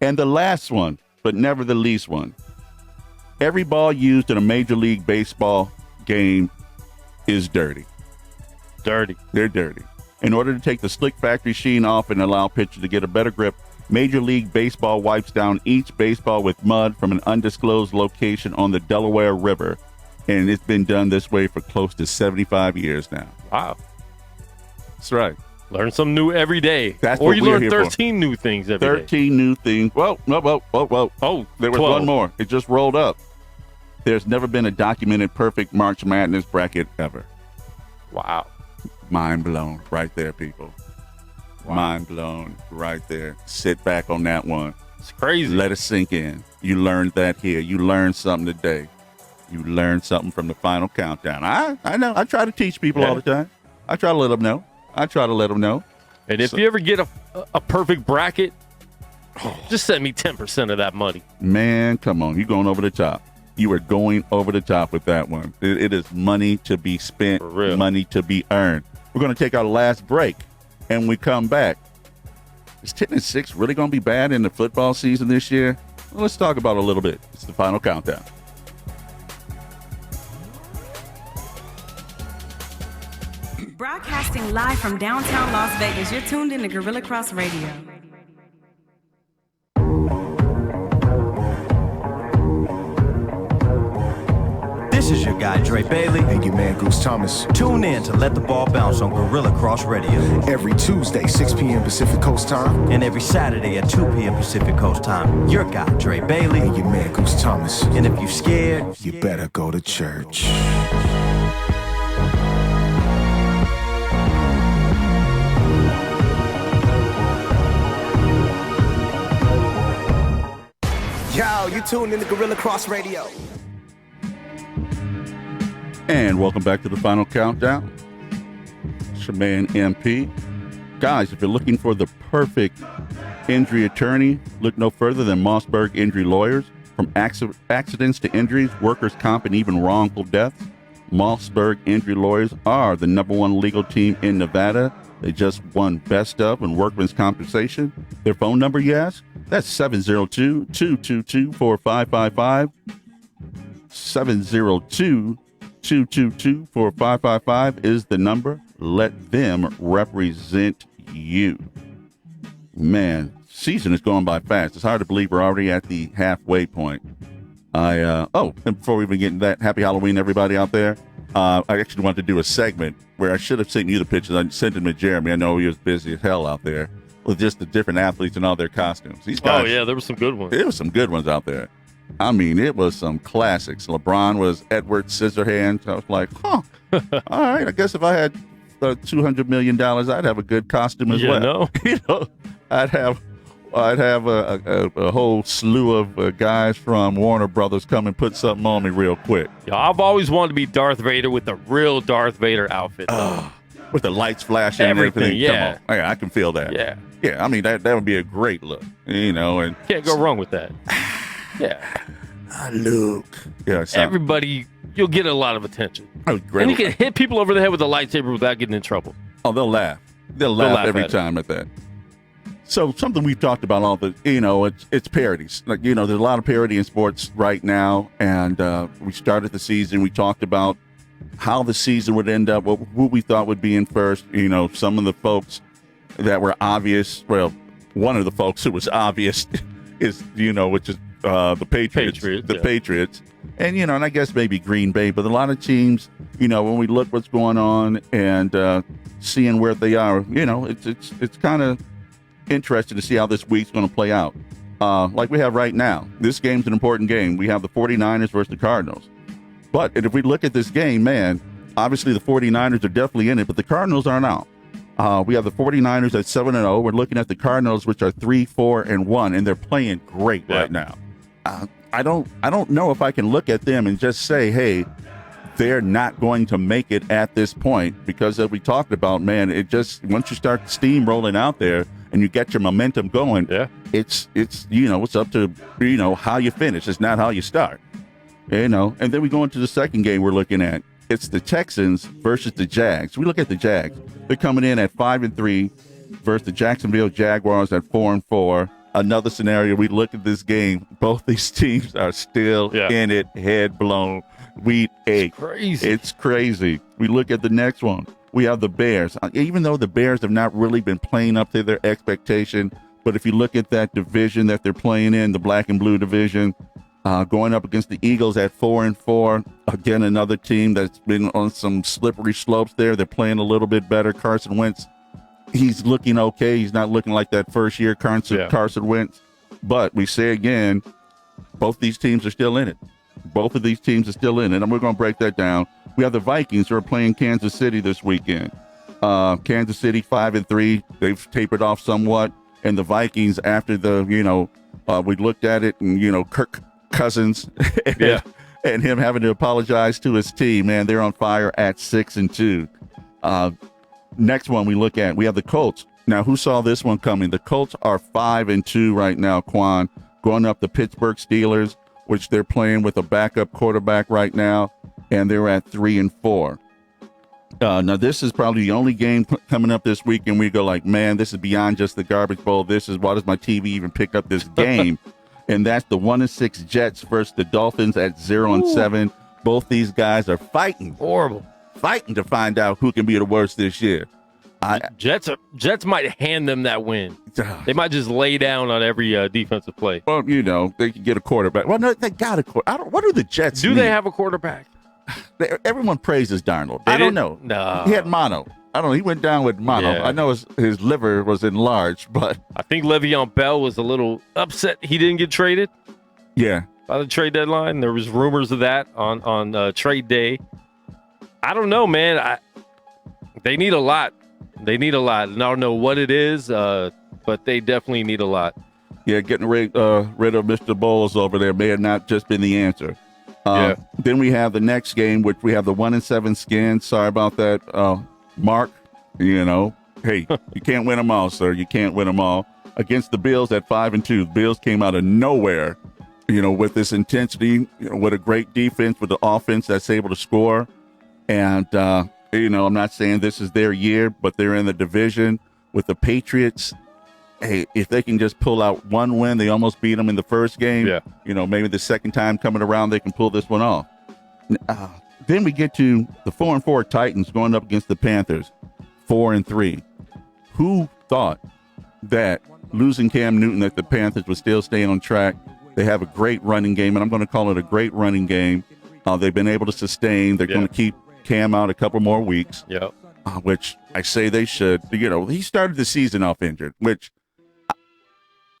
And the last one, but never the least one. Every ball used in a Major League Baseball game is dirty. Dirty. They're dirty. In order to take the slick factory sheen off and allow pitchers to get a better grip, Major League Baseball wipes down each baseball with mud from an undisclosed location on the Delaware River. And it's been done this way for close to 75 years now. Wow. That's right. Learn something new every day. That's or what you we're learn here for. 13 new things every day. 13 new things. Whoa. Oh, There was 12. one more. It just rolled up. There's never been a documented perfect March Madness bracket ever. Wow. Mind blown right there, people. Mind blown right there. Sit back on that one. It's crazy. Let it sink in. You learned that here. You learned something today. You learned something from the final countdown. I know. I try to teach people all the time. I try to let them know. And if you ever get a perfect bracket, just send me 10% of that money. Man, come on. You're going over the top. You are going over the top with that one. It is money to be spent, For real. money to be earned. We're going to take our last break, and we come back. Is 10-6 really going to be bad in the football season this year? let's talk about it a little bit. It's the final countdown. Broadcasting live from downtown Las Vegas, you're tuned in to Gorilla Cross Radio. This is your guy, Dre Bailey. And your man, Goose Thomas. Tune in to Let the Ball Bounce on Gorilla Cross Radio. Every Tuesday, 6 p.m. Pacific Coast time. And every Saturday at 2 p.m. Pacific Coast time. Your guy, Dre Bailey. And your man, Goose Thomas. And if you're scared, You better go to church. Yo, you tuned in to Gorilla Cross Radio. And welcome back to the final countdown. It's your man MP. Guys, if you're looking for the perfect injury attorney, look no further than Mossberg Injury Lawyers. From accidents to injuries, workers' comp, and even wrongful deaths, Mossberg Injury Lawyers are the #1 legal team in Nevada. They just won Best of in Workman's Compensation. Their phone number, you ask? That's 702-222-4555. 702-222-4555 is the number. Let them represent you. Man, season is going by fast. It's hard to believe we're already at the halfway point. And before we even get into that, happy Halloween, everybody out there. I actually wanted to do a segment where I should have sent you the pictures. I sent them to Jeremy. I know he was busy as hell out there with just the different athletes and all their costumes. These guys, Oh, yeah, there were some good ones. there was some good ones out there. I mean, it was some classics. LeBron was Edward Scissorhands. I was like, all right, I guess if I had $200 million, I'd have a good costume as You well. know? You know, I'd have a whole slew of guys from Warner Brothers come and put something on me real quick. Yeah, I've always wanted to be Darth Vader with the real Darth Vader outfit. With the lights flashing Everything, and everything. yeah. Come on. Yeah, I can feel that. Yeah. Yeah, I mean, that would be a great look, you know. And Can't go wrong with that. Yeah. Luke. Yeah, so, Everybody, you'll get a lot of attention. that was great. And you can hit people over the head with a lightsaber without getting in trouble. Oh, they'll laugh. They'll laugh every at it. time at that. So something we've talked about all the, it's parodies. Like, there's a lot of parody in sports right now. And we started the season. We talked about how the season would end up, who we thought would be in first. Some of the folks that were obvious. Well, one of the folks who was obvious is, which is the Patriots. The Patriots. And, and I guess maybe Green Bay. But a lot of teams, when we look what's going on and seeing where they are, it's kind of interesting to see how this week's going to play out. Like we have right now, this game's an important game. We have the 49ers versus the Cardinals. But if we look at this game, man, obviously the 49ers are definitely in it, but the Cardinals aren't out. We have the 49ers at 7-0. We're looking at the Cardinals, which are 3-4-1, and they're playing great right now. I don't know if I can look at them and just say, hey, they're not going to make it at this point, because as we talked about, man, it just, once you start steamrolling out there and you get your momentum going, it's up to, how you finish. It's not how you start, and then we go into the second game we're looking at. It's the Texans versus the Jags. We look at the Jags. They're coming in at 5-3 versus the Jacksonville Jaguars at 4-4. Another scenario, we look at this game, both these teams are still in it, head blown, wheat ache. It's crazy. We look at the next one. We have the Bears. Even though the Bears have not really been playing up to their expectation, but if you look at that division that they're playing in, the black and blue division, going up against the Eagles at 4-4. Again, another team that's been on some slippery slopes there. They're playing a little bit better. Carson Wentz, he's looking okay. He's not looking like that first year Carson Wentz. But we say again, both these teams are still in it. Both of these teams are still in it, and we're going to break that down. We have the Vikings who are playing Kansas City this weekend. Kansas City 5-3. They've tapered off somewhat. And the Vikings, after the, we looked at it and, Kirk Cousins and him having to apologize to his team, man, they're on fire at 6-2. Next one we look at, we have the Colts. Now, who saw this one coming? The Colts are 5-2 right now, Quan, going up the Pittsburgh Steelers, which they're playing with a backup quarterback right now, and they're at 3-4. Now, this is probably the only game coming up this week, and we go like, man, this is beyond just the garbage bowl. This is, why does my TV even pick up this game? and that's the 1-6 Jets versus the Dolphins at 0-7. Both these guys are fighting to find out who can be the worst this year. Jets might hand them that win. They might just lay down on every defensive play. Well, they can get a quarterback. Well, no, they got a quarterback. What do the Jets Do need? they have a quarterback? Everyone praises Darnold. They I don't didn't? know. No. He had mono. I don't know. He went down with mono. Yeah. I know his liver was enlarged, but I think Le'Veon Bell was a little upset he didn't get traded yeah. by the trade deadline. There was rumors of that on trade day. I don't know, man. They need a lot. They need a lot. And I don't know what it is, but they definitely need a lot. Yeah, getting rid of Mr. Bowles over there may have not just been the answer. Then we have the next game, which we have the 1-7 Skins. Sorry about that, Mark. Hey, you can't win them all, sir. You can't win them all. Against the Bills at 5-2. The Bills came out of nowhere, with this intensity, with a great defense, with the offense that's able to score. And, I'm not saying this is their year, but they're in the division with the Patriots. Hey, if they can just pull out one win, they almost beat them in the first game. Yeah. Maybe the second time coming around, they can pull this one off. Then we get to the 4-4 Titans going up against the Panthers, 4-3. Who thought that losing Cam Newton, that the Panthers would still stay on track? They have a great running game, and I'm going to call it a great running game. They've been able to sustain. They're going to keep Cam out a couple more weeks, which I say they should. He started the season off injured, which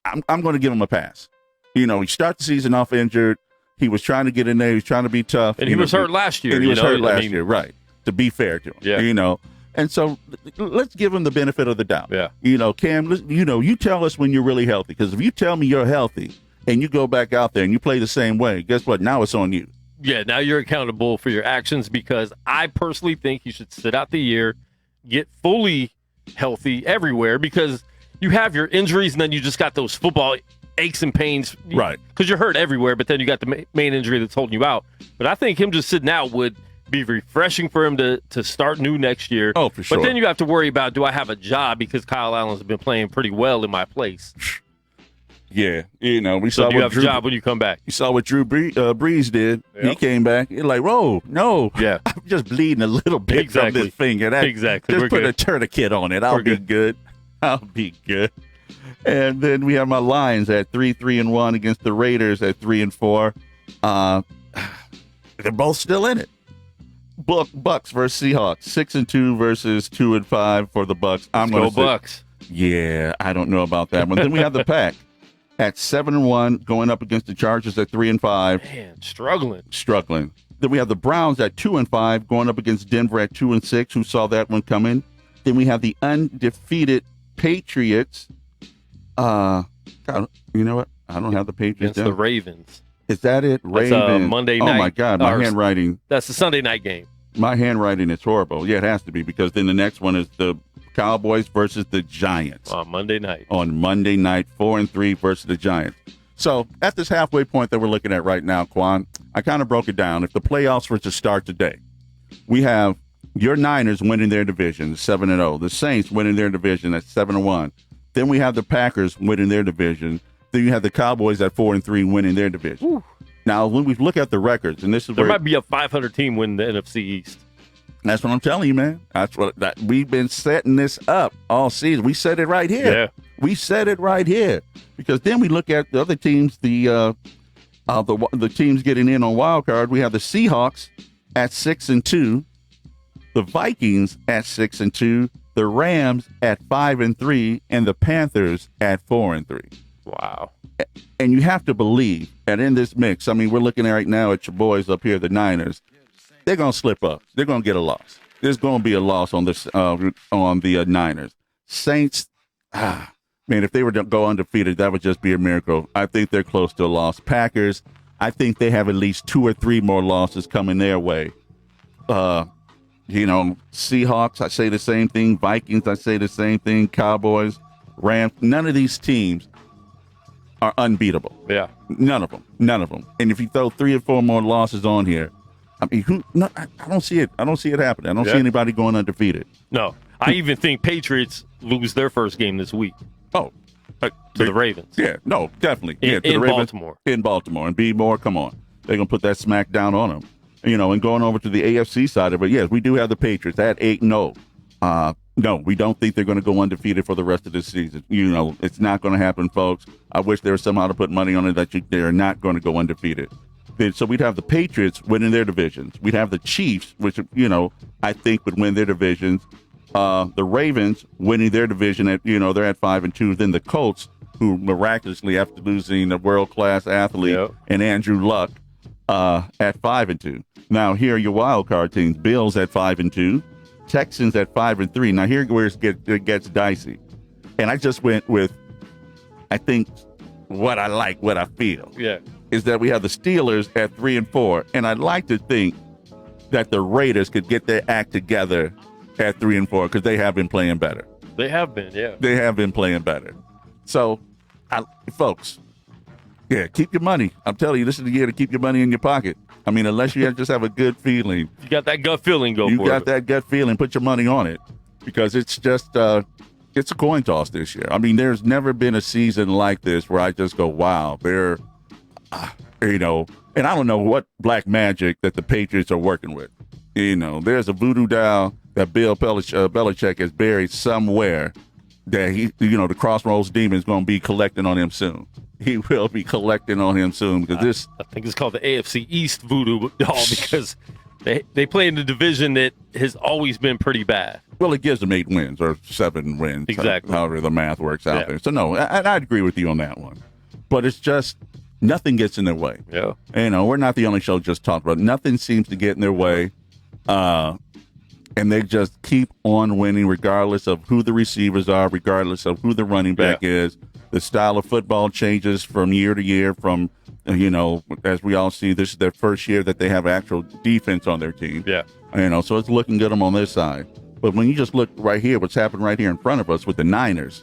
I'm going to give him a pass. He started the season off injured. He was trying to get in there. He was trying to be tough. And he was hurt last year. And he was hurt last year, right, to be fair to him. Yeah. And so let's give him the benefit of the doubt. Yeah. Cam, you tell us when you're really healthy, because if you tell me you're healthy and you go back out there and you play the same way, guess what? Now it's on you. Yeah, now you're accountable for your actions, because I personally think you should sit out the year, get fully healthy everywhere, because you have your injuries and then you just got those football aches and pains. Right. Because you're hurt everywhere, but then you got the main injury that's holding you out. But I think him just sitting out would be refreshing for him to start new next year. Oh, for sure. But then you have to worry about, do I have a job, because Kyle Allen's been playing pretty well in my place. Yeah, we So saw do you what have a job when you come back? You saw what Drew Brees did. Yep. He came back. You're like, whoa, no. Yeah. I'm just bleeding a little bit from this finger. Exactly. Just We're put good. a tourniquet on it. I'll be good. I'll be good. And then we have my Lions at 3-1 against the Raiders at 3-4. They're both still in it. Bucks versus Seahawks, 6-2 versus 2-5 for the Bucks. I'm going to Go Bucks. Yeah, I don't know about that one. Then we have the Pack at 7-1 going up against the Chargers at 3-5. Man, struggling. Then we have the Browns at 2-5 going up against Denver at 2-6. Who saw that one coming? Then we have the undefeated Patriots. You know what? I don't have the Patriots Against down. the Ravens. Is that it? That's, Ravens. Monday night. Oh my God, my handwriting. That's the Sunday night game. My handwriting is horrible. Yeah, it has to be, because then the next one is the Cowboys versus the Giants. On Monday night. On Monday night, 4-3 versus the Giants. So at this halfway point that we're looking at right now, Quan, I kind of broke it down. If the playoffs were to start today, we have your Niners winning their division, 7-0. The Saints winning their division at 7-1. Then we have the Packers winning their division. Then you have the Cowboys at 4-3 winning their division. Ooh. Now, when we look at the records, and this is there where might be a 500 team winning the NFC East. That's what I'm telling you, man. That's what we've been setting this up all season. We said it right here. Yeah. We said it right here, because then we look at the other teams, the teams getting in on wild card. We have the Seahawks at 6-2, the Vikings at 6-2, the Rams at 5-3, and the Panthers at 4-3. Wow. And you have to believe, and in this mix, I mean, we're looking at right now at your boys up here, the Niners. They're going to slip up. They're going to get a loss. There's going to be a loss on this on the Niners. Saints, man, if they were to go undefeated, that would just be a miracle. I think they're close to a loss. Packers, I think they have at least 2 or 3 more losses coming their way. Seahawks, I say the same thing. Vikings, I say the same thing. Cowboys, Rams, none of these teams are unbeatable. Yeah. None of them. And if you throw 3 or 4 more losses on here, I mean, I don't see it. I don't see it happening. I don't see anybody going undefeated. No. I even think Patriots lose their first game this week. Oh, to the Ravens. Yeah, no, definitely. Yeah, to In the Ravens, Baltimore. In Baltimore. And be more, come on. They're going to put that smack down on them. And going over to the AFC side of it, yes, we do have the Patriots at 8-0. No, we don't think they're going to go undefeated for the rest of this season. It's not going to happen, folks. I wish there was somehow to put money on it that they're not going to go undefeated. So we'd have the Patriots winning their divisions. We'd have the Chiefs, which, I think would win their divisions. The Ravens winning their division at, they're at 5-2. Then the Colts, who miraculously, after losing a world-class athlete and Andrew Luck, at 5-2. Now, here are your wild card teams. Bills at 5-2. Texans at 5-3. Now, here where it gets dicey. And I just went with, I think, what I like, what I feel. Yeah. Is that we have the Steelers at 3-4. And I'd like to think that the Raiders could get their act together at 3-4 because they have been playing better. They have been, yeah. They have been playing better. So, folks, yeah, keep your money. I'm telling you, this is the year to keep your money in your pocket. I mean, unless you just have a good feeling. You got that gut feeling, You got that gut feeling, put your money on it. Because it's just, it's a coin toss this year. I mean, there's never been a season like this where I just go, wow, they're, and I don't know what black magic that the Patriots are working with. There's a voodoo doll that Bill Belichick has buried somewhere that the Crossroads Demon is going to be collecting on him soon. He will be collecting on him soon because I think it's called the AFC East voodoo doll because they play in the division that has always been pretty bad. Well, it gives them 8 wins or 7 wins. Exactly. However the math works out there. So, no, I'd agree with you on that one. But it's just nothing gets in their way. Yeah. We're not the only show just talking about it. Nothing seems to get in their way. And they just keep on winning regardless of who the receivers are, regardless of who the running back is. The style of football changes from year to year from, as we all see, this is their first year that they have actual defense on their team. Yeah. So it's looking good on their side. But when you just look right here, what's happened right here in front of us with the Niners,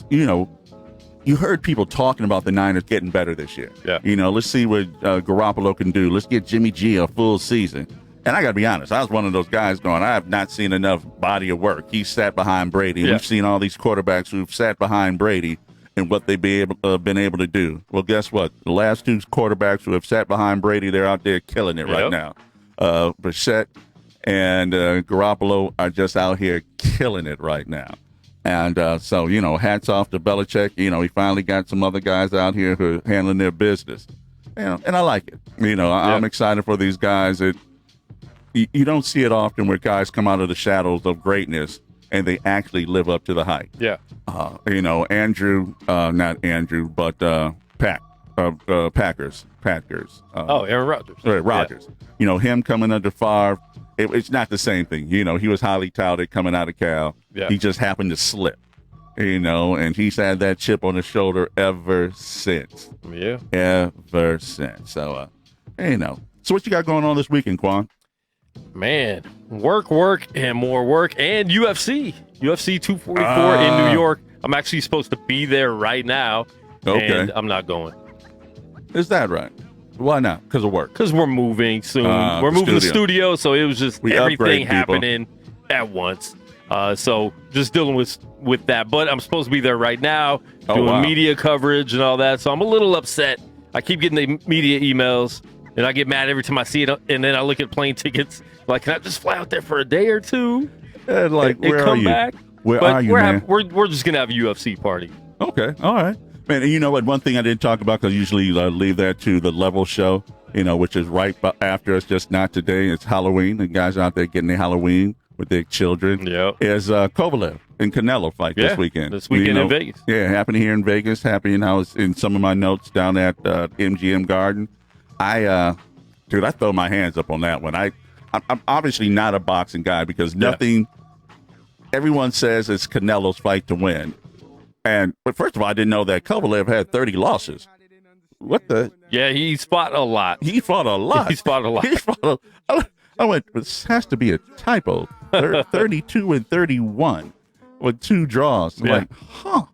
you heard people talking about the Niners getting better this year. Yeah. Let's see what Garoppolo can do. Let's get Jimmy G a full season. And I got to be honest, I was one of those guys going, I have not seen enough body of work. He sat behind Brady. Yeah. We've seen all these quarterbacks who've sat behind Brady and what they've been able to do. Well, guess what? The last 2 quarterbacks who have sat behind Brady, they're out there killing it right now. Brissett and Garoppolo are just out here killing it right now. And so, hats off to Belichick. He finally got some other guys out here who are handling their business. And I like it. I'm excited for these guys. You don't see it often where guys come out of the shadows of greatness and they actually live up to the hype. Yeah. Andrew, not Andrew, but Packers. Aaron Rodgers. Rodgers. Yeah. Him coming under Favre, it's not the same thing. He was highly touted coming out of Cal. Yeah. He just happened to slip. And he's had that chip on his shoulder ever since. Yeah. Ever since. So, So what you got going on this weekend, Quan? Man, work, and more work, and UFC 244 in New York. I'm actually supposed to be there right now, and I'm not going. Is that right? Why not? Because of work? Because we're moving soon. We're moving the studio, so it was just everything happening at once. So just dealing with that. But I'm supposed to be there right now, doing media coverage and all that. So I'm a little upset. I keep getting the media emails. And I get mad every time I see it, and then I look at plane tickets. Like, can I just fly out there for a day or two? And where are you? Back? Where are you, man? We're just gonna have a UFC party. Okay, all right, man. And you know what? One thing I didn't talk about because I usually leave that to the Level show, which is right after us. Just not today. It's Halloween. The guys out there getting their Halloween with their children. Yeah, is Kovalev and Canelo fight this weekend? This weekend in Vegas. Yeah, happening here in Vegas. Happening. I was in some of my notes down at MGM Garden. I throw my hands up on that one. I'm obviously not a boxing guy because nothing. Everyone says it's Canelo's fight to win, but first of all, I didn't know that Kovalev had 30 losses. What the? Yeah, he's fought a lot. He fought a lot. I went. This has to be a typo. 32 and 31 with 2 draws. I'm like, huh.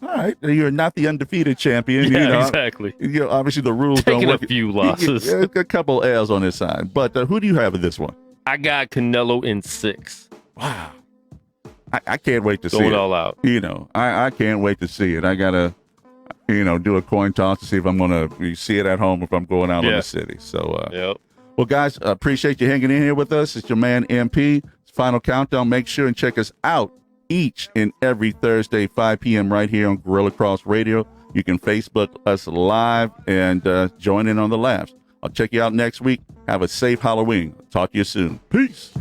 All right, you're not the undefeated champion. Yeah, exactly. Obviously, the rules Taking don't work. a few losses. A couple L's on his side. But who do you have in this one? I got Canelo in 6. Wow. I can't wait to see it. Going all out. I can't wait to see it. I gotta do a coin toss to see if I'm going to see it at home if I'm going out in Yeah. the city. So, Yep. well, guys, appreciate you hanging in here with us. It's your man MP. It's Final Countdown. Make sure and check us out each and every Thursday, 5 p.m. right here on Gorilla Cross Radio. You can Facebook us live and join in on the laughs. I'll check you out next week. Have a safe Halloween. Talk to you soon. Peace.